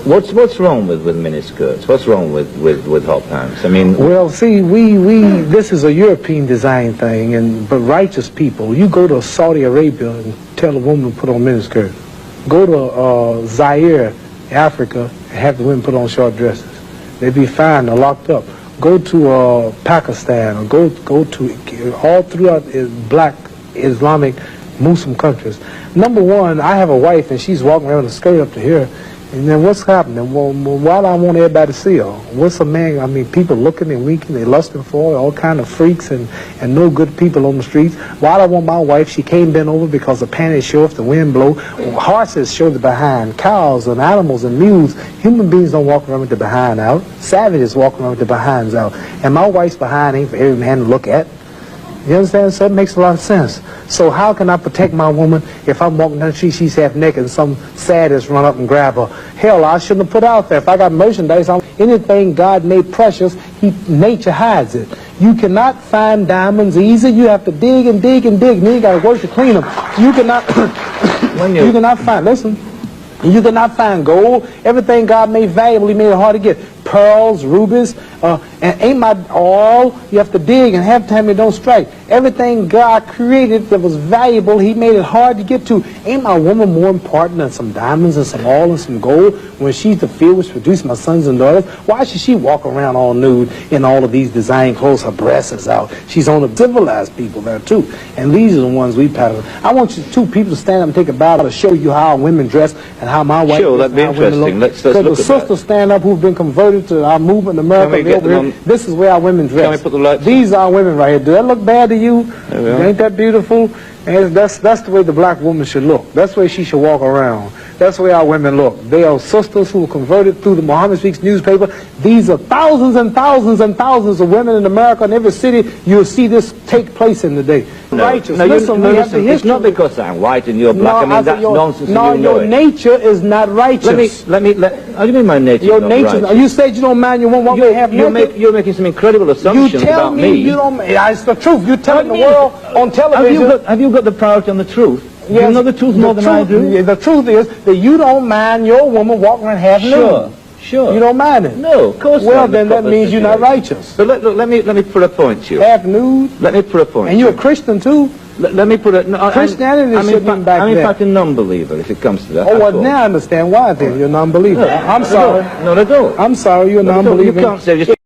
What's wrong with miniskirts? What's wrong with hot pants? I mean, well, see, this is a European design thing, but righteous people, you go to Saudi Arabia and tell a woman to put on miniskirt. Go to Zaire, Africa, and have the women put on short dresses. They'd be fine or locked up. Go to Pakistan or go to all throughout black Islamic Muslim countries. Number one, I have a wife and she's walking around with a skirt up to here. And then what's happening? Well, why do I want everybody to see her? What's a man? I mean, people looking and winking, they lusting for her, all kind of freaks and no good people on the streets. Why do I want my wife? She can't bend over because the panties show if the wind blow. Horses show the behind. Cows and animals and mules. Human beings don't walk around with the behind out. Savages walk around with the behinds out. And my wife's behind ain't for every man to look at. You understand? So it makes a lot of sense. So how can I protect my woman if I'm walking down the street, she's half naked and some sadist run up and grab her? Hell, I shouldn't have put out there. If I got merchandise, anything God made precious, nature hides it. You cannot find diamonds easy. You have to dig and dig and dig. And then you got to work to clean them. You cannot, you cannot find, listen, you cannot find gold. Everything God made valuable, He made it hard to get. Pearls, rubies, and ain't my all. You have to dig, and half the time it don't strike. Everything God created that was valuable, He made it hard to get to. Ain't my woman more important than some diamonds and some oil and some gold when she's the field which produced my sons and daughters? Why should she walk around all nude in all of these design clothes? Her breasts is out. She's on the civilized people there too. And these are the ones we pattern. I want you two people to stand up and take a bow to show you how women dress and how my wife sure, that'd be interesting. Let's look at that. Because the sisters stand up who've been converted to our movement in America. This is where our women dress. Can we put the lights These are women right here. Do that look bad to you? Ain't that beautiful? And that's the way the black woman should look. That's the way she should walk around. That's the way our women look. They are sisters who were converted through the Muhammad Speaks newspaper. These are thousands and thousands and thousands of women in America. In every city, you'll see this take place in the day. No, righteous. No, listen, it's not because I'm white and you're black. No, I mean, that's nonsense. No, and you know your nature is not righteous. How do you mean my nature your is not nature, righteous? You said you don't mind your woman half naked. You're making some incredible assumptions about me. You tell me you don't. It's the truth. You're telling the world on television. Have you got the power to know the truth? Yes, you know the truth more than I do? The truth is that you don't mind your woman walking around half nude. Sure. You don't mind it? No, of course not. Well, then that means you're not righteous. So let me put a point to you. Half nude? Let me put a point. And you're a Christian too? Let me put it. No, Christianity shouldn't be back there. I'm in fact a non-believer if it comes to that. Oh, well, now I understand why then you're a non-believer. I'm sorry. No, I don't. I'm sorry, you're a non-believer. You can't say just